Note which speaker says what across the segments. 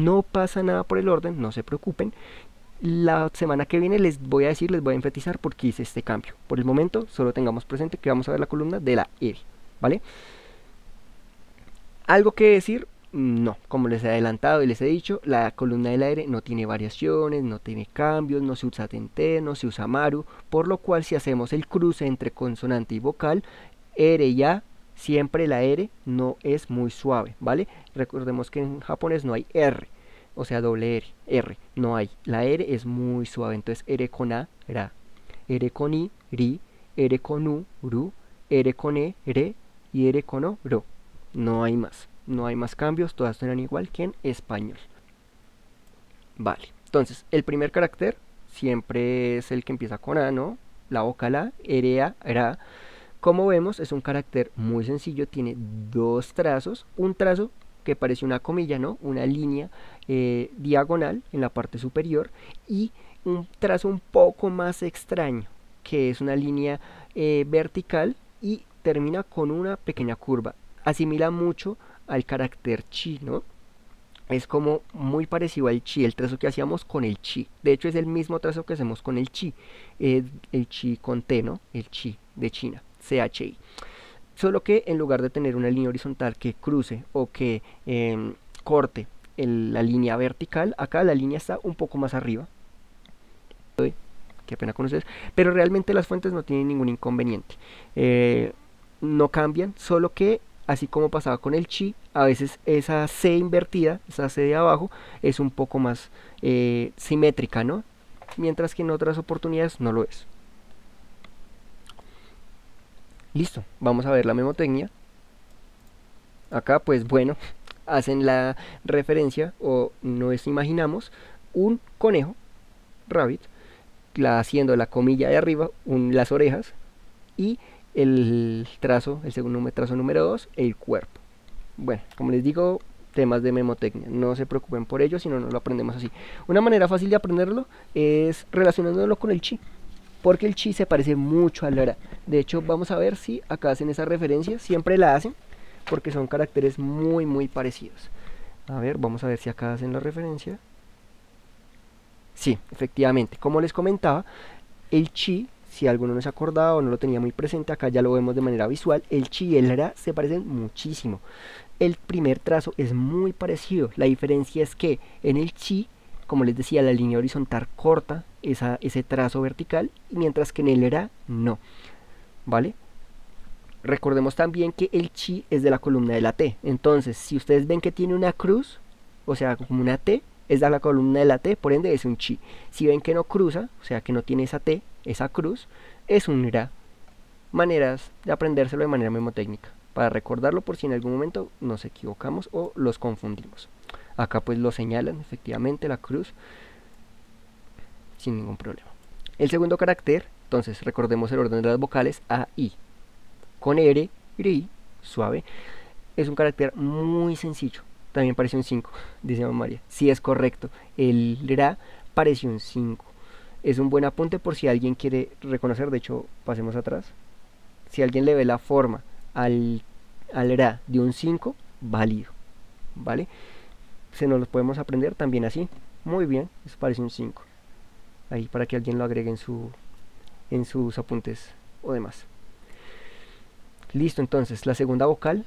Speaker 1: No pasa nada por el orden, no se preocupen. La semana que viene les voy a decir, les voy a enfatizar por qué hice este cambio. Por el momento solo tengamos presente que vamos a ver la columna de la R, ¿vale? ¿Algo que decir? No, como les he adelantado y les he dicho, la columna de la R no tiene variaciones, no tiene cambios, no se usa tente, no se usa maru, por lo cual si hacemos el cruce entre consonante y vocal, R y A, siempre la R no es muy suave, ¿vale? Recordemos que en japonés no hay R, o sea doble R, no hay, la R es muy suave, entonces R con A, ra, R con I, ri, R con U, ru, R con E, re, y R con O, ro, no hay más. No hay más cambios, todas suenan igual que en español. Vale, entonces el primer carácter siempre es el que empieza con A, ¿no? La vocal A, R, A, ra. Como vemos, es un carácter muy sencillo, tiene dos trazos. Un trazo que parece una comilla, ¿no? Una línea diagonal en la parte superior y un trazo un poco más extraño, que es una línea vertical y termina con una pequeña curva. Asimila mucho al carácter chi, ¿no? Es como muy parecido al chi, el trazo que hacíamos con el chi. De hecho es el mismo trazo que hacemos con el chi, el chi con T, ¿no? El chi de China, CHI. Solo que en lugar de tener una línea horizontal que cruce o que corte la línea vertical, acá la línea está un poco más arriba. Qué pena con ustedes, pero realmente las fuentes no tienen ningún inconveniente. No cambian, solo que así como pasaba con el chi, a veces esa C invertida, esa C de abajo, es un poco más simétrica, ¿no? Mientras que en otras oportunidades no lo es. Listo, vamos a ver la memotecnia. Acá, pues bueno, hacen la referencia, o nos imaginamos, un conejo, rabbit, haciendo la comilla de arriba, las orejas, y el trazo, el segundo trazo número 2, el cuerpo. Bueno, como les digo, temas de memotecnia, no se preocupen por ello, sino no lo aprendemos así. Una manera fácil de aprenderlo es relacionándolo con el chi, porque el chi se parece mucho al ra. De hecho, vamos a ver si acá hacen esa referencia, siempre la hacen, porque son caracteres muy parecidos. A ver, vamos a ver si acá hacen la referencia. Sí, efectivamente, como les comentaba, el chi, si alguno no se acordaba o no lo tenía muy presente, acá ya lo vemos de manera visual, el chi y el ra se parecen muchísimo. El primer trazo es muy parecido, la diferencia es que en el chi, como les decía, la línea horizontal corta ese trazo vertical, mientras que en el ra no, ¿vale? Recordemos también que el chi es de la columna de la T, entonces si ustedes ven que tiene una cruz, o sea como una T, es de la columna de la T, por ende es un chi. Si ven que no cruza, o sea que no tiene esa T, esa cruz, es un ra. Maneras de aprendérselo de manera memotécnica, para recordarlo por si en algún momento nos equivocamos o los confundimos. Acá pues lo señalan efectivamente la cruz sin ningún problema. El segundo carácter, entonces recordemos el orden de las vocales A, I. Con R, ri, suave, es un carácter muy sencillo. También parece un 5, dice María. Sí, es correcto, el ra parece un 5. Es un buen apunte por si alguien quiere reconocer. De hecho, pasemos atrás. Si alguien le ve la forma al ra de un 5, válido, ¿vale? Se nos lo podemos aprender también así. Muy bien, eso parece un 5. Ahí para que alguien lo agregue en sus apuntes o demás. Listo, entonces, la segunda vocal,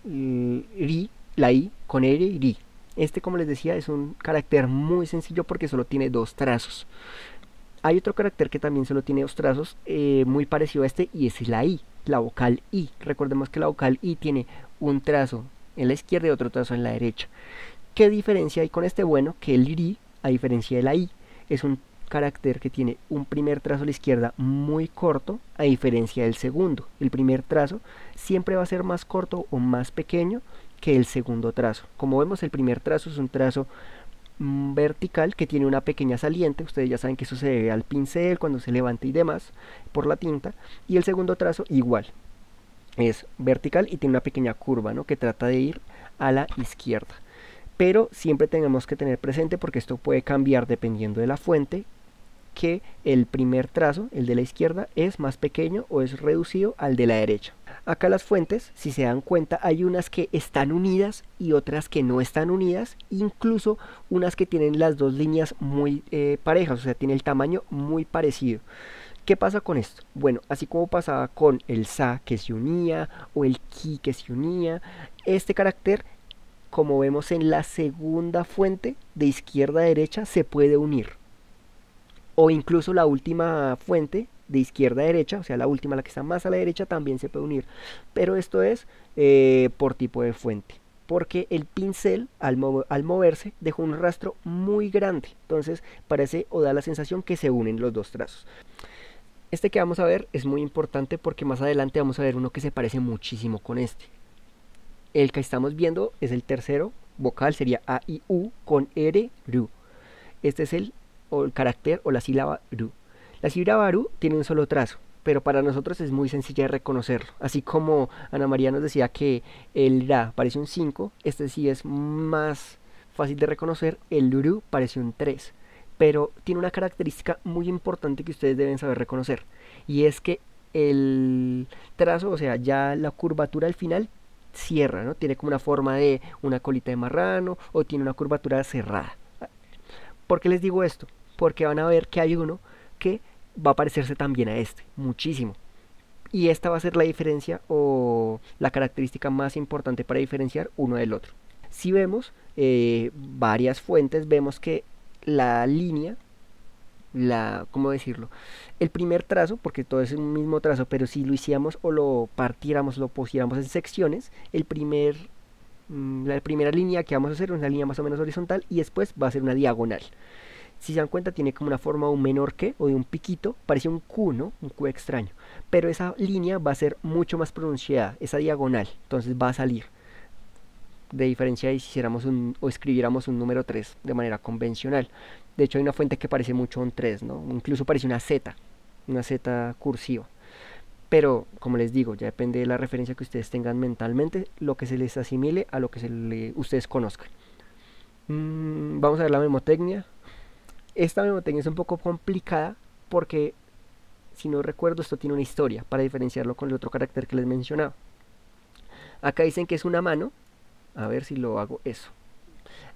Speaker 1: ri, la I con R, ri. Este, como les decía, es un carácter muy sencillo porque solo tiene dos trazos. Hay otro carácter que también solo tiene dos trazos, muy parecido a este, y es la I, la vocal I. Recordemos que la vocal I tiene un trazo en la izquierda y otro trazo en la derecha. ¿Qué diferencia hay con este? Bueno, que el ri, a diferencia de la I, es un carácter que tiene un primer trazo a la izquierda muy corto, a diferencia del segundo. El primer trazo siempre va a ser más corto o más pequeño que el segundo trazo. Como vemos, el primer trazo es un trazo vertical que tiene una pequeña saliente. Ustedes ya saben que eso se debe al pincel cuando se levanta y demás por la tinta. Y el segundo trazo igual, es vertical y tiene una pequeña curva, ¿no?, que trata de ir a la izquierda. Pero siempre tenemos que tener presente, porque esto puede cambiar dependiendo de la fuente, que el primer trazo, el de la izquierda, es más pequeño o es reducido al de la derecha. Acá las fuentes, si se dan cuenta, hay unas que están unidas y otras que no están unidas, incluso unas que tienen las dos líneas muy parejas, o sea, tiene el tamaño muy parecido. ¿Qué pasa con esto? Bueno, así como pasaba con el sa que se unía o el ki que se unía, este carácter, como vemos en la segunda fuente de izquierda a derecha, se puede unir. O incluso la última fuente de izquierda a derecha, o sea, la última, la que está más a la derecha, también se puede unir. Pero esto es por tipo de fuente. Porque el pincel, al moverse, dejó un rastro muy grande. Entonces, parece o da la sensación que se unen los dos trazos. Este que vamos a ver es muy importante porque más adelante vamos a ver uno que se parece muchísimo con este. El que estamos viendo es el tercero vocal, sería A, I, U con R, RU. Este es el carácter o la sílaba RU. La sílaba RU tiene un solo trazo, pero para nosotros es muy sencilla de reconocerlo. Así como Ana María nos decía que el RA parece un 5, este sí es más fácil de reconocer, el RU parece un 3. Pero tiene una característica muy importante que ustedes deben saber reconocer, y es que el trazo, o sea, ya la curvatura al final cierra, ¿no? Tiene como una forma de una colita de marrano o tiene una curvatura cerrada. ¿Por qué les digo esto? Porque van a ver que hay uno que va a parecerse también a este, muchísimo. Y esta va a ser la diferencia o la característica más importante para diferenciar uno del otro. Si vemos varias fuentes, vemos que la línea, ¿cómo decirlo? El primer trazo, porque todo es un mismo trazo, pero si lo hiciéramos o lo partiéramos, lo pusiéramos en secciones, la primera línea que vamos a hacer es una línea más o menos horizontal y después va a ser una diagonal. Si se dan cuenta, tiene como una forma de un menor que o de un piquito, parece un Q, ¿no? Un Q extraño. Pero esa línea va a ser mucho más pronunciada, esa diagonal, entonces va a salir. De diferencia de si hiciéramos o escribiéramos un número 3 de manera convencional. De hecho hay una fuente que parece mucho un 3, ¿no? Incluso parece una Z cursiva. Pero como les digo, ya depende de la referencia que ustedes tengan mentalmente, lo que se les asimile a lo que ustedes conozcan. Vamos a ver la memotecnia. Esta memotecnia es un poco complicada porque, si no recuerdo, esto tiene una historia para diferenciarlo con el otro carácter que les mencionaba. Acá dicen que es una mano. A ver si lo hago eso.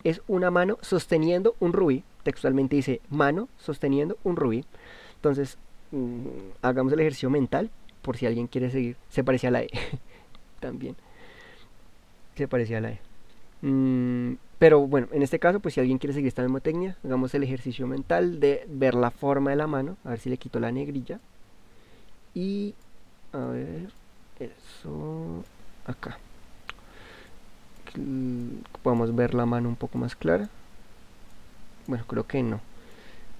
Speaker 1: Es una mano sosteniendo un rubí. Textualmente dice mano sosteniendo un rubí. Entonces, hagamos el ejercicio mental por si alguien quiere seguir. Se parece a la E. También. Se parece a la E. Pero bueno, en este caso, pues si alguien quiere seguir esta memotecnia, hagamos el ejercicio mental de ver la forma de la mano. A ver si le quito la negrilla. Y a ver, eso acá. Podemos ver la mano un poco más clara. Bueno, creo que no.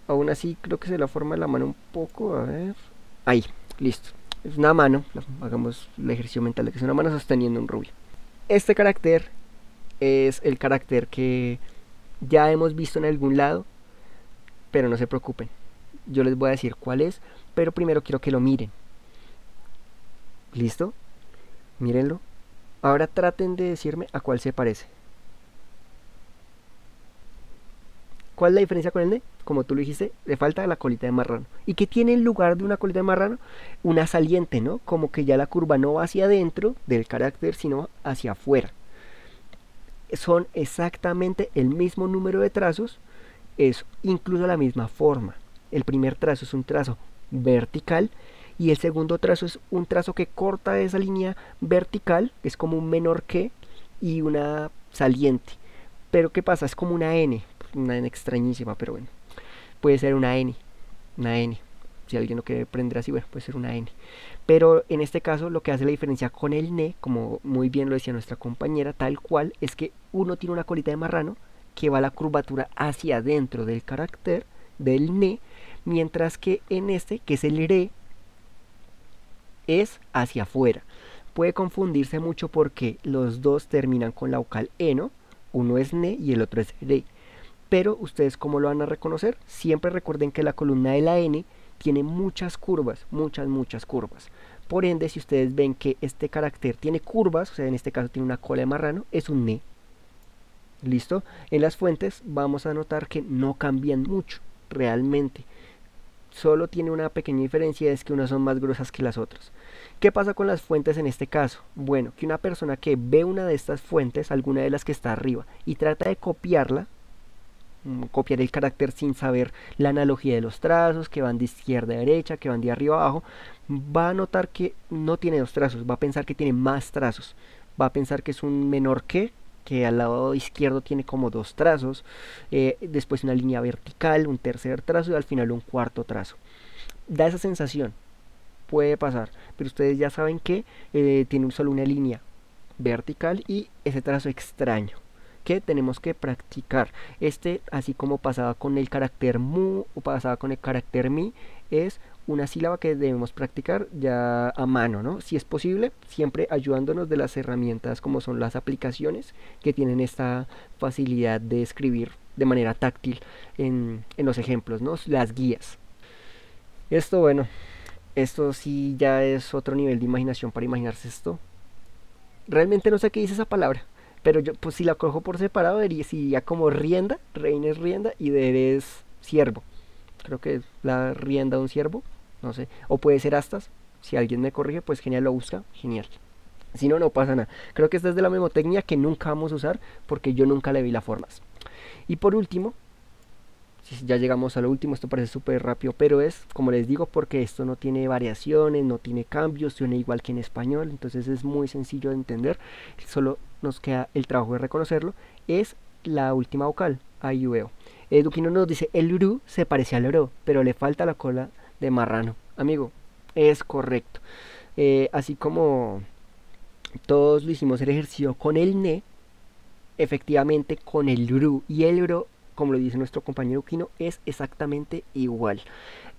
Speaker 1: Aún así creo que se la forma de la mano un poco. A ver. Ahí, listo. Es una mano. Hagamos el ejercicio mental de que es una mano sosteniendo un rubí. Este carácter es el carácter que ya hemos visto en algún lado, pero no se preocupen. Yo les voy a decir cuál es, pero primero quiero que lo miren. ¿Listo? Mírenlo. Ahora traten de decirme a cuál se parece. ¿Cuál es la diferencia con el ne? Como tú lo dijiste, le falta la colita de marrano. ¿Y qué tiene en lugar de una colita de marrano? Una saliente, ¿no? Como que ya la curva no va hacia adentro del carácter, sino hacia afuera. Son exactamente el mismo número de trazos, es incluso la misma forma. El primer trazo es un trazo vertical y el segundo trazo es un trazo que corta esa línea vertical, que es como un menor que, y una saliente. Pero ¿qué pasa? Es como una N extrañísima, pero bueno, puede ser una N. Si alguien lo quiere aprender así, bueno, puede ser una N. Pero en este caso lo que hace la diferencia con el ne, como muy bien lo decía nuestra compañera, tal cual, es que uno tiene una colita de marrano que va la curvatura hacia adentro del carácter del ne, mientras que en este, que es el re, es hacia afuera. Puede confundirse mucho porque los dos terminan con la vocal eno, uno es ne y el otro es re. Pero ustedes, ¿cómo lo van a reconocer? Siempre recuerden que la columna de la n tiene muchas curvas, muchas curvas. Por ende, si ustedes ven que este carácter tiene curvas, o sea, en este caso tiene una cola de marrano, es un ne. ¿Listo? En las fuentes vamos a notar que no cambian mucho, realmente. Solo tiene una pequeña diferencia, es que unas son más gruesas que las otras. ¿Qué pasa con las fuentes en este caso? Bueno, que una persona que ve una de estas fuentes, alguna de las que está arriba, y trata de copiarla, copiar el carácter sin saber la analogía de los trazos, que van de izquierda a derecha, que van de arriba a abajo, va a notar que no tiene dos trazos, va a pensar que tiene más trazos, va a pensar que es un menor que al lado izquierdo tiene como dos trazos, después una línea vertical, un tercer trazo y al final un cuarto trazo. Da esa sensación, puede pasar, pero ustedes ya saben que tiene solo una línea vertical y ese trazo extraño que tenemos que practicar. Así como pasaba con el carácter mu o pasaba con el carácter mi, es una sílaba que debemos practicar ya a mano, ¿no? Si es posible, siempre ayudándonos de las herramientas como son las aplicaciones que tienen esta facilidad de escribir de manera táctil en los ejemplos, ¿no? Las guías. Esto, bueno, esto sí ya es otro nivel de imaginación para imaginarse esto. Realmente no sé qué dice esa palabra, pero yo pues si la cojo por separado sería como rienda, reina es rienda y der es siervo. Creo que es la rienda de un ciervo, no sé, o puede ser astas. Si alguien me corrige, pues genial, lo busca, genial. Si no, no pasa nada. Creo que esta es de la memotecnia que nunca vamos a usar porque yo nunca le vi las formas. Y por último, si ya llegamos a lo último, esto parece súper rápido, pero es, como les digo, porque esto no tiene variaciones, no tiene cambios, suena igual que en español, entonces es muy sencillo de entender, solo nos queda el trabajo de reconocerlo, es la última vocal, a, i, u, e, o. Duquino nos dice, el uru se parece al oro, pero le falta la cola de marrano. Amigo, es correcto. Así como todos lo hicimos el ejercicio con el ne, efectivamente con el uru y el ro, como lo dice nuestro compañero Duquino, es exactamente igual.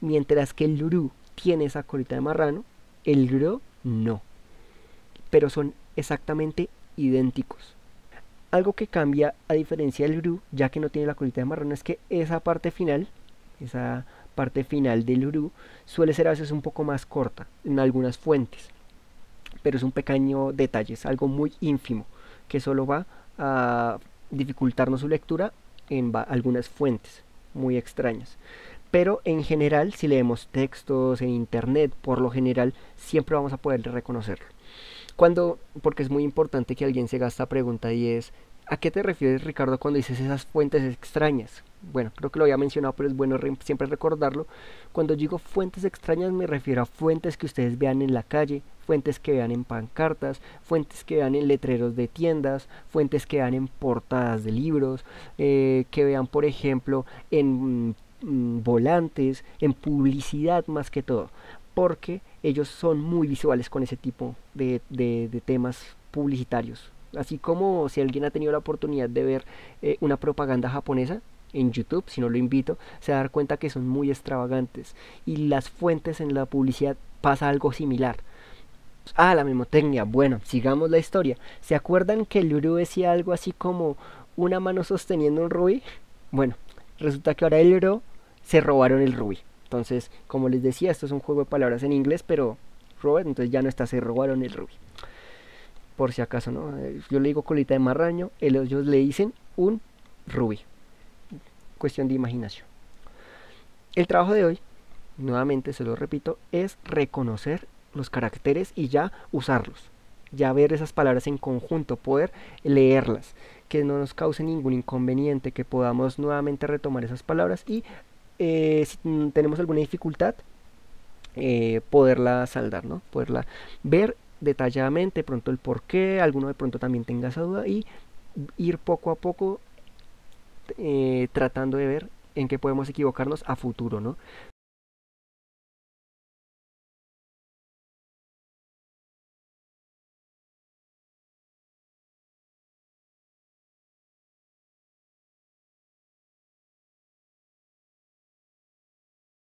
Speaker 1: Mientras que el ru tiene esa colita de marrano, el ro no. Pero son exactamente idénticos. Algo que cambia a diferencia del ru, ya que no tiene la colita de marrano, es que esa parte final del ru suele ser a veces un poco más corta en algunas fuentes. Pero es un pequeño detalle, es algo muy ínfimo que solo va a dificultarnos su lectura en algunas fuentes muy extrañas. Pero en general, si leemos textos en internet, por lo general siempre vamos a poder reconocerlo. Porque es muy importante que alguien se haga esta pregunta y es, ¿a qué te refieres, Ricardo, cuando dices esas fuentes extrañas? Bueno, creo que lo había mencionado, pero es bueno siempre recordarlo. Cuando digo fuentes extrañas me refiero a fuentes que ustedes vean en la calle, fuentes que vean en pancartas, fuentes que vean en letreros de tiendas, fuentes que vean en portadas de libros, que vean, por ejemplo, en volantes, en publicidad más que todo, porque ellos son muy visuales con ese tipo de temas publicitarios. Así como si alguien ha tenido la oportunidad de ver una propaganda japonesa en YouTube, si no lo invito, se va a dar cuenta que son muy extravagantes. Y las fuentes en la publicidad pasa algo similar. Ah, la memotecnia. Bueno, sigamos la historia. ¿Se acuerdan que el Uru decía algo así como una mano sosteniendo un rubí? Bueno, resulta que ahora el Uru se robaron el rubí. Entonces, como les decía, esto es un juego de palabras en inglés, pero Robert, entonces ya no está, se robaron el rubí. Por si acaso, ¿no? Yo le digo colita de marraño, ellos le dicen un rubí. Cuestión de imaginación. El trabajo de hoy, nuevamente se lo repito, es reconocer los caracteres y ya usarlos. Ya ver esas palabras en conjunto, poder leerlas, que no nos cause ningún inconveniente, que podamos nuevamente retomar esas palabras y si tenemos alguna dificultad, poderla saldar, ¿no? Poderla ver detalladamente, pronto el por qué, alguno de pronto también tenga esa duda y ir poco a poco tratando de ver en qué podemos equivocarnos a futuro, ¿no?